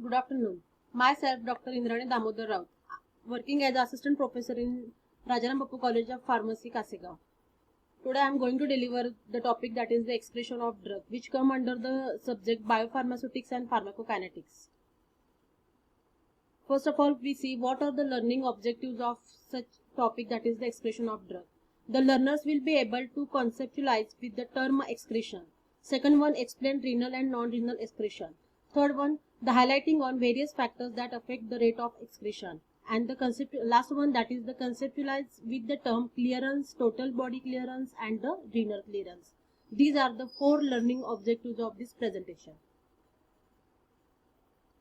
Good afternoon. Myself, Dr. Indrani Damodar Raut, working as Assistant Professor in Rajaram Bapu College of Pharmacy, Kasegaon. Today I am going to deliver the topic that is the excretion of drug, which come under the subject biopharmaceutics and pharmacokinetics. First of all, we see what are the learning objectives of such topic, that is the excretion of drug. The learners will be able to conceptualize with the term excretion. Second one, explain renal and non-renal excretion. Third one, the highlighting on various factors that affect the rate of excretion. And the last one, that is the conceptualize with the term clearance, total body clearance and the renal clearance. These are the 4 learning objectives of this presentation.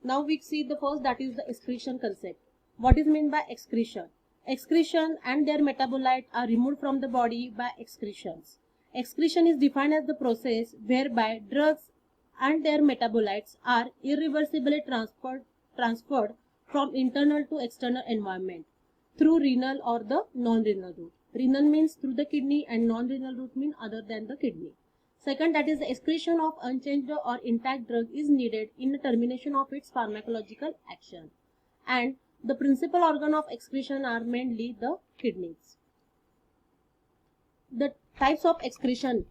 Now we see the first, that is the excretion concept. What is meant by excretion? Excretion and their metabolite are removed from the body by excretions. Excretion is defined as the process whereby drugs and their metabolites are irreversibly transferred from internal to external environment through renal or the non-renal route. Renal means through the kidney and non-renal route means other than the kidney. Second, that is the excretion of unchanged or intact drug is needed in the termination of its pharmacological action. And the principal organ of excretion are mainly the kidneys. The types of excretion,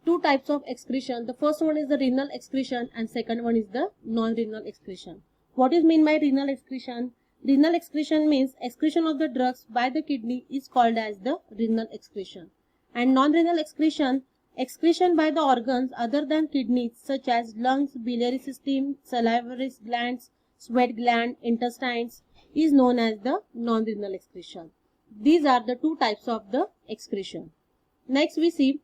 2 types of excretion. The first one is the renal excretion and second one is the non-renal excretion. What is meant by renal excretion? Renal excretion means excretion of the drugs by the kidney is called as the renal excretion. And non-renal excretion by the organs other than kidneys such as lungs, biliary system, salivary glands, sweat gland, intestines is known as the non-renal excretion. These are the 2 types of the excretion. Next we see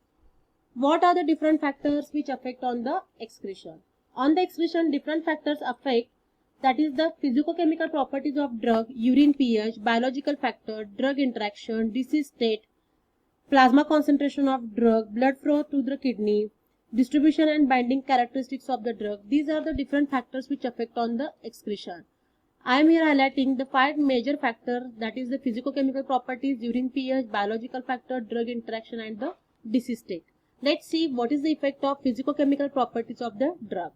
what are the different factors which affect on the excretion. On the excretion, different factors affect, that is the physicochemical properties of drug, urine pH, biological factor, drug interaction, disease state, plasma concentration of drug, blood flow to the kidney, distribution and binding characteristics of the drug. These are the different factors which affect on the excretion. I am here highlighting the 5 major factors, that is the physicochemical properties, urine pH, biological factor, drug interaction and the disease state. Let's see what is the effect of physicochemical properties of the drug.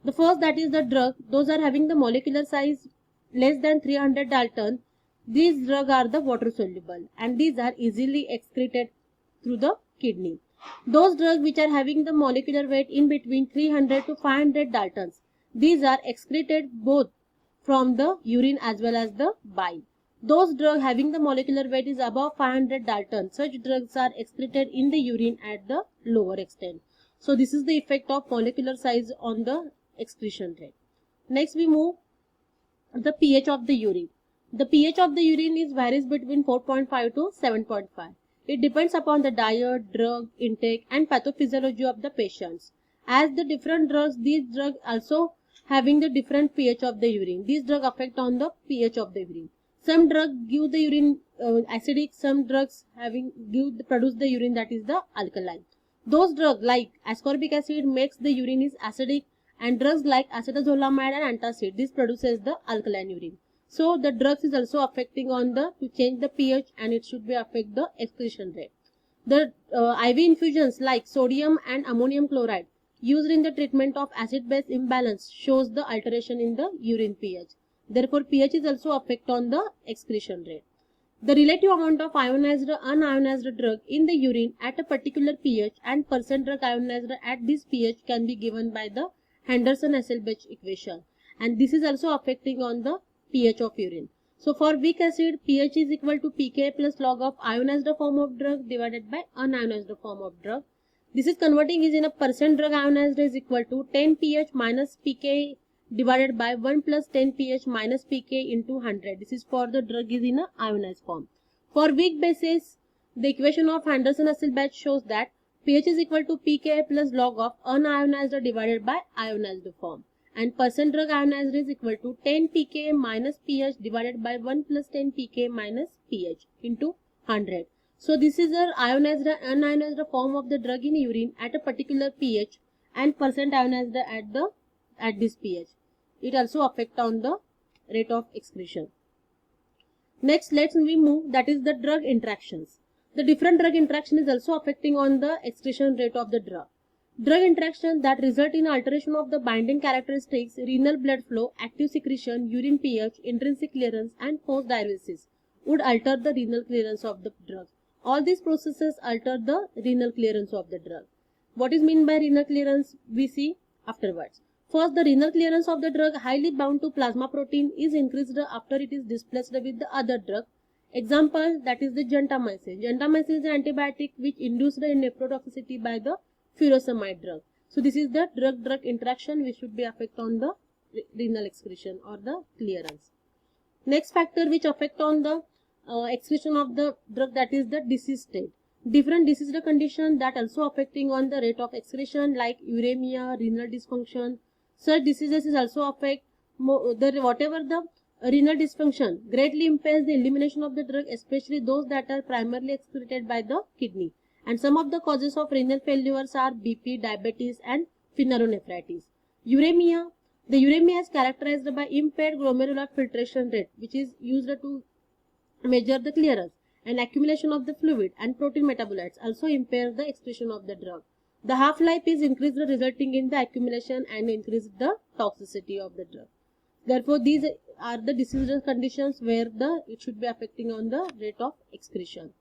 The first, that is the drug, those are having the molecular size less than 300 Dalton. These drugs are the water soluble and these are easily excreted through the kidney. Those drugs which are having the molecular weight in between 300 to 500 Daltons, these are excreted both from the urine as well as the bile. Those drugs having the molecular weight is above 500 Dalton, such drugs are excreted in the urine at the lower extent. So this is the effect of molecular size on the excretion rate. Next we move the pH of the urine. The pH of the urine is varies between 4.5 to 7.5. It depends upon the diet, drug intake and pathophysiology of the patients. As the different drugs, these drugs also having the different pH of the urine. These drugs affect on the pH of the urine. Some drugs give the urine acidic, some drugs produce the urine that is the alkaline. Those drugs like ascorbic acid makes the urine is acidic, and drugs like acetazolamide and antacid, this produces the alkaline urine. So the drugs is also affecting on the to change the pH and it should be affect the excretion rate. The IV infusions like sodium and ammonium chloride used in the treatment of acid-base imbalance shows the alteration in the urine pH. Therefore, pH is also affect on the excretion rate. The relative amount of ionized or unionized drug in the urine at a particular pH and percent drug ionized at this pH can be given by the Henderson-Hasselbalch equation. And this is also affecting on the pH of urine. So for weak acid, pH is equal to pKa plus log of ionized form of drug divided by unionized form of drug. This is converting is in a percent drug ionized is equal to 10 pH minus pK divided by 1 plus 10 pH minus pK into 100. This is for the drug is in a ionized form. For weak bases, the equation of Henderson-Hasselbalch shows that pH is equal to pKa plus log of unionized divided by ionized form. And percent drug ionized is equal to 10 pKa minus pH divided by 1 plus 10 pKa minus pH into 100. So this is the ionized and unionized form of the drug in urine at a particular pH and percent ionized at this pH. It also affect on the rate of excretion. Next, let's we move, that is the drug interactions. The different drug interaction is also affecting on the excretion rate of the drug. Drug interaction that result in alteration of the binding characteristics, renal blood flow, active secretion, urine pH, intrinsic clearance and post-diuresis would alter the renal clearance of the drug. All these processes alter the renal clearance of the drug. What is meant by renal clearance? We see afterwards. First, the renal clearance of the drug highly bound to plasma protein is increased after it is displaced with the other drug. Example, that is the gentamicin. Gentamicin is an antibiotic which induced the nephrotoxicity by the furosemide drug. So this is the drug-drug interaction which should be affect on the renal excretion or the clearance. Next factor which affect on the excretion of the drug, that is the disease state. Different disease condition that also affecting on the rate of excretion like uremia, renal dysfunction. Such diseases is also affect whatever the renal dysfunction greatly impairs the elimination of the drug, especially those that are primarily excreted by the kidney. And some of the causes of renal failures are BP, diabetes and pyelonephritis. Uremia. The uremia is characterized by impaired glomerular filtration rate, which is used to measure the clearance, and accumulation of the fluid and protein metabolites also impair the excretion of the drug. The half-life is increased, resulting in the accumulation and increased the toxicity of the drug. Therefore, these are the disease conditions where it should be affecting on the rate of excretion.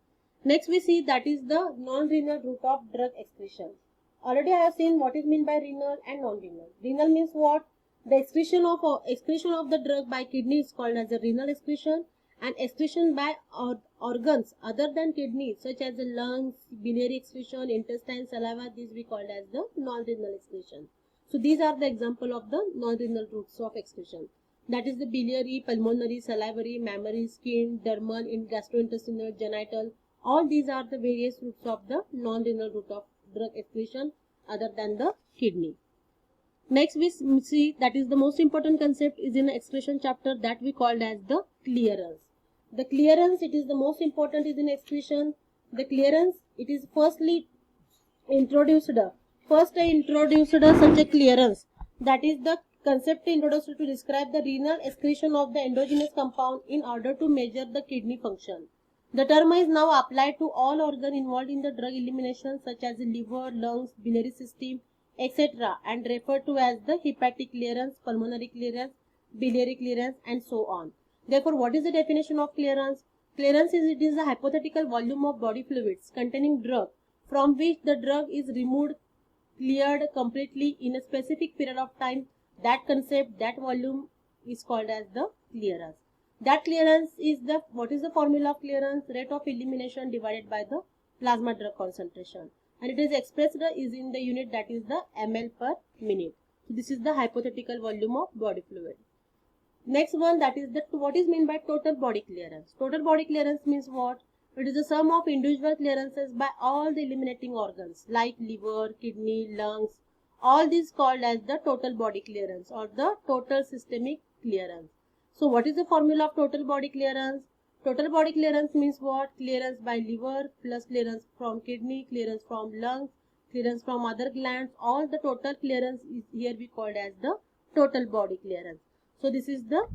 Next we see that is the non-renal route of drug excretion. Already I have seen what is meant by renal and non-renal. Renal means what? The excretion of the drug by kidney is called as a renal excretion, and excretion by organs other than kidney such as the lungs, biliary excretion, intestine, saliva, these we called as the non-renal excretion. So these are the example of the non-renal routes of excretion. That is the biliary, pulmonary, salivary, mammary, skin, dermal, gastrointestinal, genital. All these are the various routes of the non-renal route of drug excretion other than the kidney. Next we see that is the most important concept is in the excretion chapter that we called as the clearance. The clearance, it is the most important is in excretion. The clearance, it is firstly introduced. First I introduced such a clearance, that is the concept introduced to describe the renal excretion of the endogenous compound in order to measure the kidney function. The term is now applied to all organs involved in the drug elimination such as the liver, lungs, biliary system, etc. and referred to as the hepatic clearance, pulmonary clearance, biliary clearance and so on. Therefore, what is the definition of clearance? Clearance is it is a hypothetical volume of body fluids containing drug from which the drug is removed, cleared completely in a specific period of time. That concept, that volume is called as the clearance. That clearance is the, what is the formula of clearance? Rate of elimination divided by the plasma drug concentration. And it is expressed is in the unit that is the ml per minute. So this is the hypothetical volume of body fluid. Next one, that is the what is meant by total body clearance. Total body clearance means what? It is the sum of individual clearances by all the eliminating organs like liver, kidney, lungs. All these called as the total body clearance or the total systemic clearance. So what is the formula of total body clearance? Total body clearance means what? Clearance by liver plus clearance from kidney, clearance from lungs, clearance from other glands. All the total clearance is here we called as the total body clearance. So this is the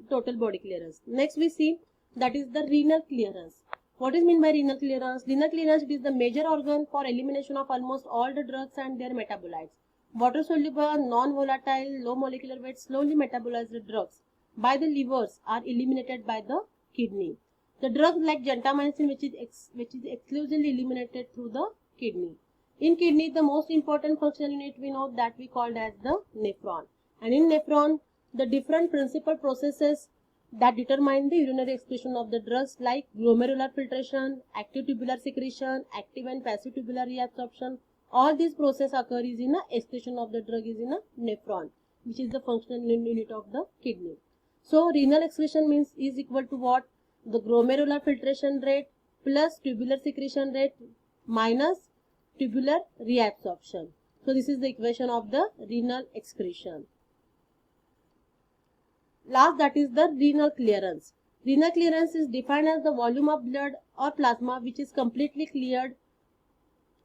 total body clearance. Next we see that is the renal clearance. What is meant by renal clearance? Renal clearance, it is the major organ for elimination of almost all the drugs and their metabolites. Water soluble, non-volatile, low molecular weight, slowly metabolized drugs by the livers are eliminated by the kidney. The drugs like gentamicin which is exclusively eliminated through the kidney. In kidney, the most important functional unit we know that we called as the nephron. And in nephron, the different principal processes that determine the urinary excretion of the drugs like glomerular filtration, active tubular secretion, active and passive tubular reabsorption. All these processes occur is in a excretion of the drug is in a nephron, which is the functional unit of the kidney. So renal excretion means is equal to what? The glomerular filtration rate plus tubular secretion rate minus tubular reabsorption. So this is the equation of the renal excretion. Last, that is the renal clearance. Renal clearance is defined as the volume of blood or plasma which is completely cleared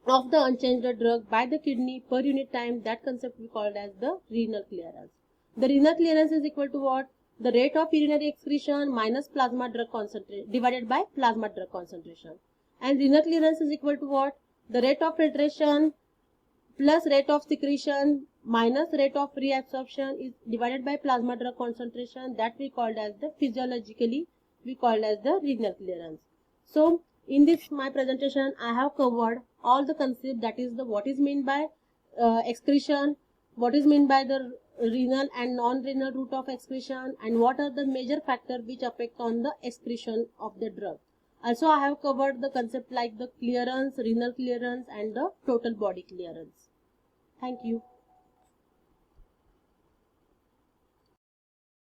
of the unchanged drug by the kidney per unit time. That concept we called as the renal clearance. The renal clearance is equal to what? The rate of urinary excretion minus plasma drug concentration divided by plasma drug concentration. And renal clearance is equal to what? The rate of filtration plus rate of secretion minus rate of reabsorption is divided by plasma drug concentration, that we called as the physiologically we called as the renal clearance. So in this my presentation I have covered all the concept, that is the what is meant by excretion, what is meant by the renal and non-renal route of excretion, and what are the major factors which affect on the excretion of the drug. Also I have covered the concept like the clearance, renal clearance and the total body clearance. Thank you.